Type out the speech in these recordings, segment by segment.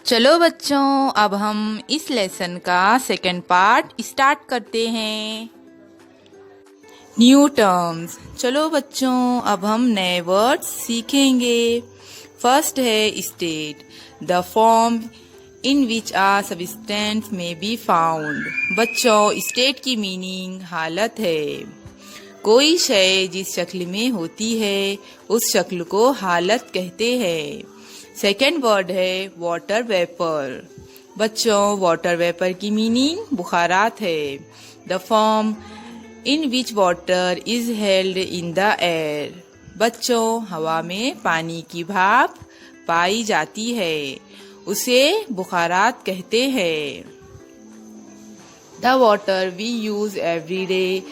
चलो बच्चों, अब हम इस लेसन का सेकंड पार्ट स्टार्ट करते हैं। New terms. चलो बच्चों, अब हम नए वर्ड्स सीखेंगे। फर्स्ट है state, the form in which a substance may be found. बच्चों, स्टेट की मीनिंग हालत है। कोई शय जिस शक्ल में होती है उस शक्ल को हालत कहते हैं। सेकेंड वर्ड है वाटर वेपर। बच्चों, वाटर वेपर की मीनिंग बुखारात है। The form in which water is held in the air. बच्चों, हवा में पानी की भाप पाई जाती है, उसे बुखारात कहते हैं। The water we use every day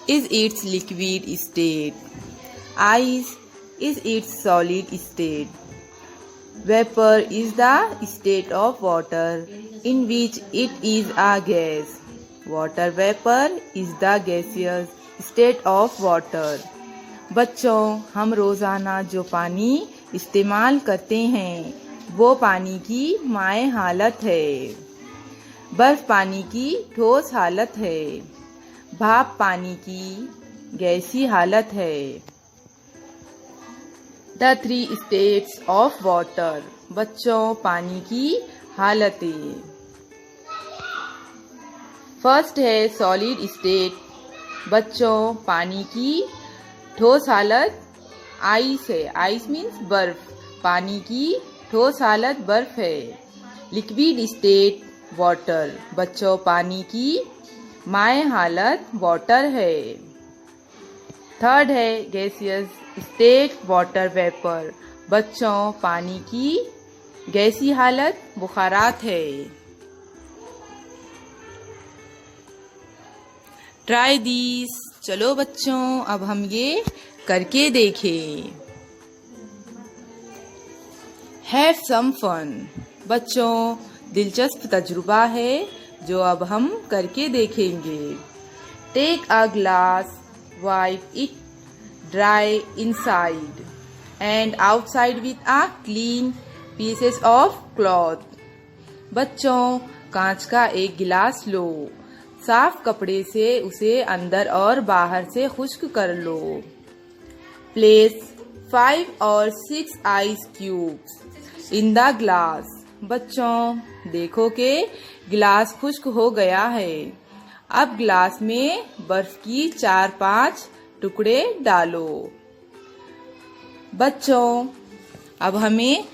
is its liquid state. Ice is its solid state. Vapor is the state of water in which it is a gas. Water vapor is the gaseous state of water. बच्चों, हम रोजाना जो पानी इस्तेमाल करते हैं वो पानी की माए हालत है। बर्फ पानी की ठोस हालत है। भाप पानी की गैसी हालत है। The three states of water. बच्चों, पानी की हालतें। फर्स्ट है सॉलिड स्टेट। बच्चों, पानी की ठोस हालत आइस है। आइस मीन्स बर्फ। पानी की ठोस हालत बर्फ है। Liquid state water. बच्चों, पानी की माए हालत वाटर है। थर्ड है गैसियस स्टेट वाटर वेपर। बच्चों, पानी की गैसी हालत बुखारात है। Try this. चलो बच्चों, अब हम ये करके देखें। Have some fun. बच्चों, दिलचस्प तजुर्बा है जो अब हम करके देखेंगे। Take a glass, wipe it dry inside and outside with a clean pieces of cloth. बच्चों, कांच का एक गिलास लो, साफ कपड़े से उसे अंदर और बाहर से खुश्क कर लो। प्लेस 5 और 6 ice cubes in the glass. बच्चों, देखो कि गिलास खुश्क हो गया है। अब गिलास में बर्फ की 4-5 टुकड़े डालो। बच्चों, अब हमें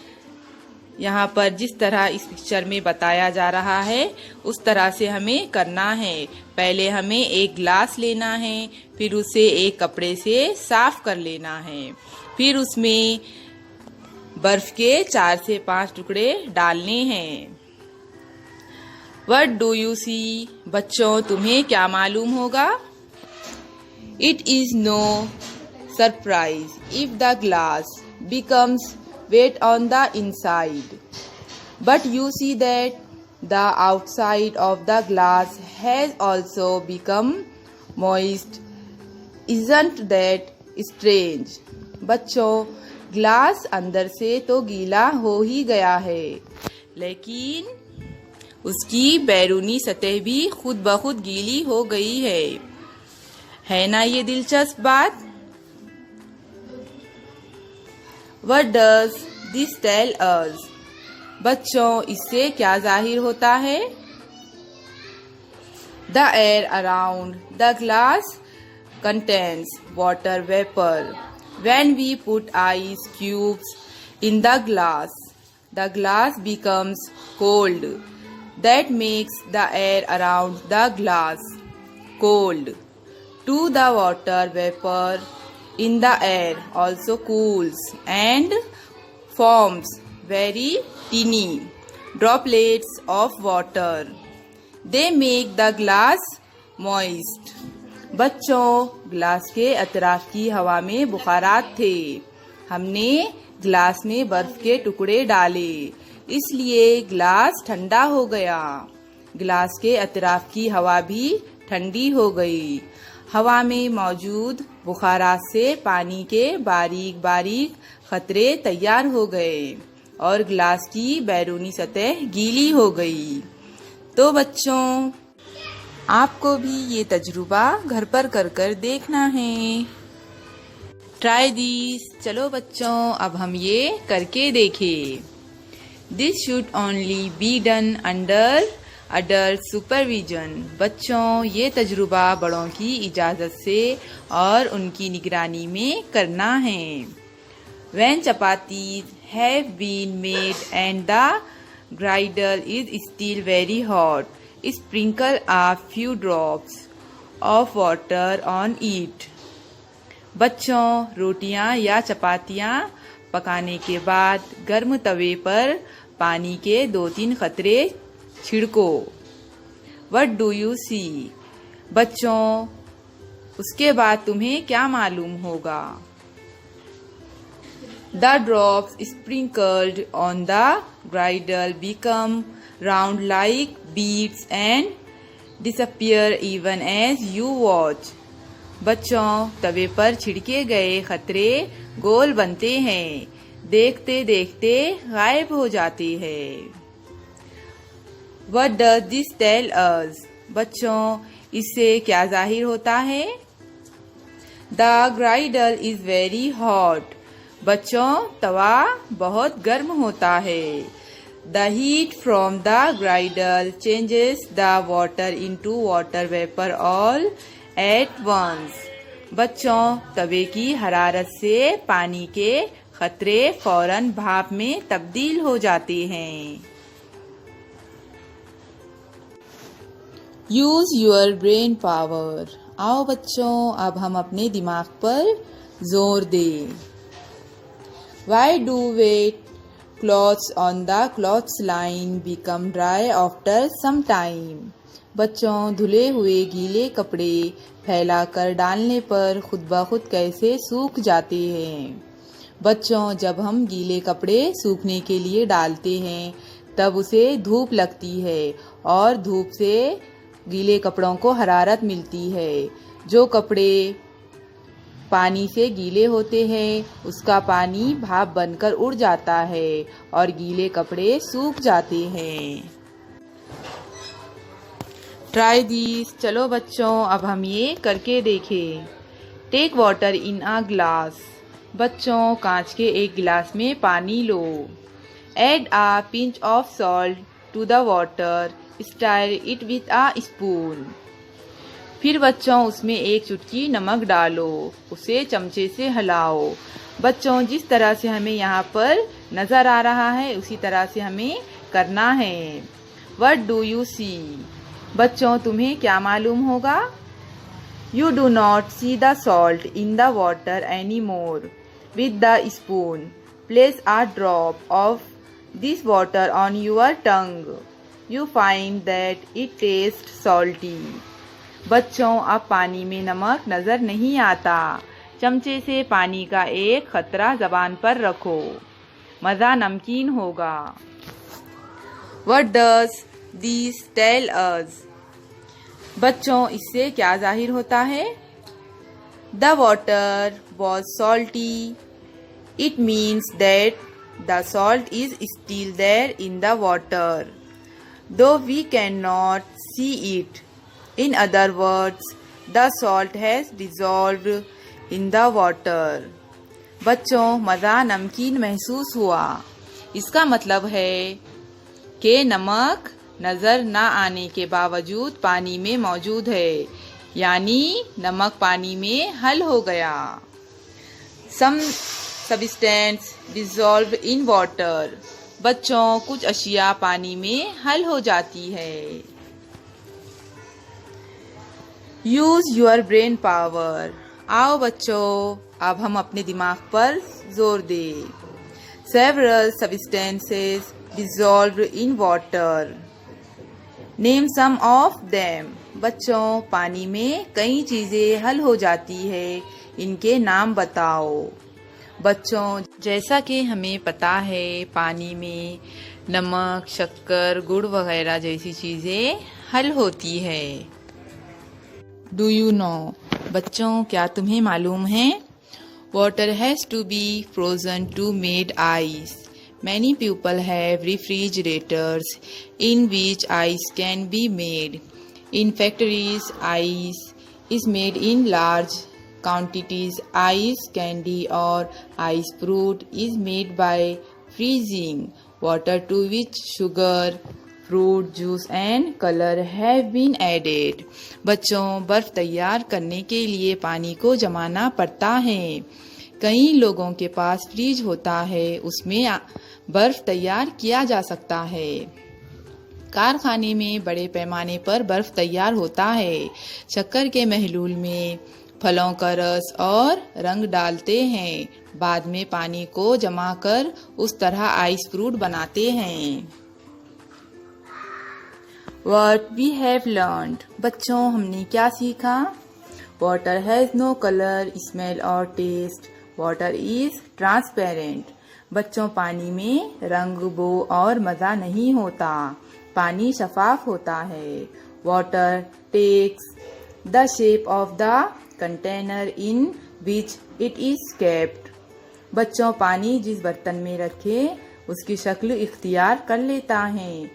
यहाँ पर जिस तरह इस पिक्चर में बताया जा रहा है उस तरह से हमें करना है। पहले हमें एक गिलास लेना है, फिर उसे एक कपड़े से साफ कर लेना है, फिर उसमें बर्फ के 4 से 5 टुकड़े डालने हैं। What do you see? बच्चों, तुम्हें क्या मालूम होगा? It is no surprise if the glass becomes wet on the inside. But you see that the outside of the glass has also become moist. Isn't that strange? बच्चों, glass अंदर से तो गीला हो ही गया है, लेकिन उसकी बैरूनी सतह भी खुद ब खुद गीली हो गई है ना ये दिलचस्प बात? What does this tell us? बच्चों, इससे क्या जाहिर होता है? The air around the glass contains water vapor. When we put ice cubes in the glass becomes cold. That makes the air around the glass cold. Too, the water vapor in the air also cools and forms very teeny droplets of water. They make the glass moist. बच्चों, glass के अतराफ की हवा में बुखारात थे। हमने glass में बर्फ के टुकड़े डाले, इसलिए ग्लास ठंडा हो गया। ग्लास के अतराफ की हवा भी ठंडी हो गई। हवा में मौजूद बुखारात से पानी के बारीक बारीक खतरे तैयार हो गए। और ग्लास की बैरूनी सतह गीली हो गई। तो बच्चों, आपको भी ये तजुर्बा घर पर कर देखना है। Try this. चलो बच्चों, अब हम ये करके देखें। This should only be done under adult supervision. बच्चों, ये तजुर्बा बड़ों की इजाज़त से और उनकी निगरानी में करना है। When chapatis have been made and the griddle is still very hot, sprinkle a few drops of water on it. बच्चों, रोटियां या चपातियां पकाने के बाद गर्म तवे पर पानी के 2-3 कतरे छिड़को। What do you see? बच्चों, उसके बाद तुम्हें क्या मालूम होगा? The drops sprinkled on the griddle become round like beads and disappear even as you watch. बच्चों, तवे पर छिड़के गए खतरे गोल बनते हैं, देखते देखते गायब हो जाते हैं। What does this tell us? बच्चों, इससे क्या जाहिर होता है? The griddle is very hot. बच्चों, तवा बहुत गर्म होता है। The heat from the griddle changes the water into water vapor all at once. बच्चों, तवे की हरारत से पानी के खतरे फौरन भाप में तब्दील हो जाते हैं। Use your brain power. आओ बच्चों, अब हम अपने दिमाग पर जोर दें। Why do wet clothes on the clothesline become dry after some time? बच्चों, धुले हुए गीले कपड़े फैलाकर डालने पर खुद ब खुद कैसे सूख जाते हैं? बच्चों, जब हम गीले कपड़े सूखने के लिए डालते हैं तब उसे धूप लगती है और धूप से गीले कपड़ों को हरारत मिलती है। जो कपड़े पानी से गीले होते हैं उसका पानी भाप बनकर उड़ जाता है और गीले कपड़े सूख जाते हैं। Try this. चलो बच्चों, अब हम ये करके देखें। Take water in a glass. बच्चों, कांच के एक गिलास में पानी लो। Add a pinch of salt to the water, stir it with a spoon. फिर बच्चों, उसमें एक चुटकी नमक डालो, उसे चमचे से हिलाओ। बच्चों, जिस तरह से हमें यहाँ पर नजर आ रहा है उसी तरह से हमें करना है। What do you see? बच्चों, तुम्हें क्या मालूम होगा? You do not see the salt in the water anymore. With the spoon, place a drop of this water on your tongue. You find that it tastes salty. बच्चों, अब पानी में नमक नजर नहीं आता। चमचे से पानी का एक खतरा जबान पर रखो, मजा नमकीन होगा। What does this tell us? बच्चों, इससे क्या जाहिर होता है? The water was salty. It means that the salt is still there in the water, though we cannot see it. In other words, the salt has dissolved in the water. बच्चों, मज़ा नमकीन महसूस हुआ। इसका मतलब है कि नमक नज़र न आने के बावजूद पानी में मौजूद है, यानी नमक पानी में हल हो गया। Some substance dissolved in water. बच्चों, कुछ अशिया पानी में हल हो जाती है। Use your brain power. आओ बच्चों, अब हम अपने दिमाग पर जोर दें। Several substances dissolved in water. Name some of them. बच्चों, पानी में कई चीजें हल हो जाती है, इनके नाम बताओ। बच्चों, जैसा कि हमें पता है पानी में नमक, शक्कर, गुड़ वगैरह जैसी चीजें हल होती है। Do you know? बच्चों, क्या तुम्हें मालूम है? Water has to be frozen to made ice. Many people have refrigerators in which ice can be made. In factories, ice is made in large quantities. Ice candy or ice fruit is made by freezing water to which sugar, fruit juice and color have been added. बच्चों, बर्फ तैयार करने के लिए पानी को जमाना पड़ता है। कई लोगों के पास फ्रिज होता है, उसमें बर्फ तैयार किया जा सकता है। कारखाने में बड़े पैमाने पर बर्फ तैयार होता है। शक्कर के महलूल में फलों का रस और रंग डालते हैं, बाद में पानी को जमाकर उस तरह आइस फ्रूट बनाते हैं। What we have learned, बच्चों हमने क्या सीखा? Water has no color, smell or taste. Water is transparent. बच्चों, पानी में रंग, बो और मज़ा नहीं होता। पानी शफाफ होता है। Water takes the shape of the container in which it is kept. बच्चों, पानी जिस बर्तन में रखे उसकी शक्ल इख्तियार कर लेता है।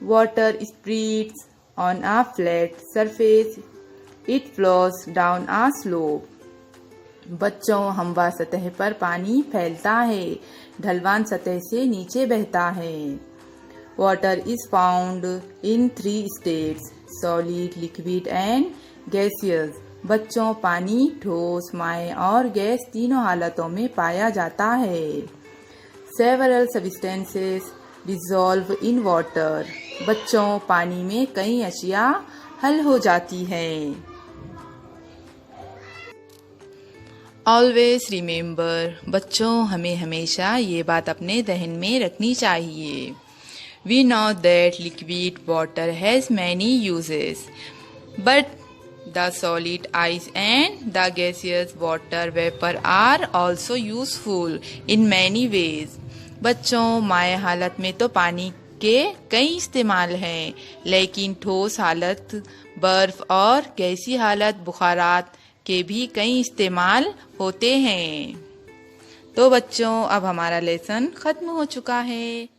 Water spreads on a flat surface. It flows down a slope. बच्चों, हमवार सतह पर पानी फैलता है, ढलवान सतह से नीचे बहता है। Water is found in 3 states: solid, liquid and gaseous. बच्चों, पानी ठोस, माय और गैस तीनों हालतों में पाया जाता है। Several substances dissolve in water. बच्चों, पानी में कई अशिया हल हो जाती है। Always remember, बच्चों हमें हमेशा ये बात अपने जहन में रखनी चाहिए। We know that liquid water has many uses, but the solid ice and the gaseous water vapor are also useful in many ways. बच्चों, माय हालत में तो पानी के कई इस्तेमाल हैं, लेकिन ठोस हालत, बर्फ और गैसी हालत, बुखारात के भी कई इस्तेमाल होते हैं। तो बच्चों, अब हमारा लेसन खत्म हो चुका है।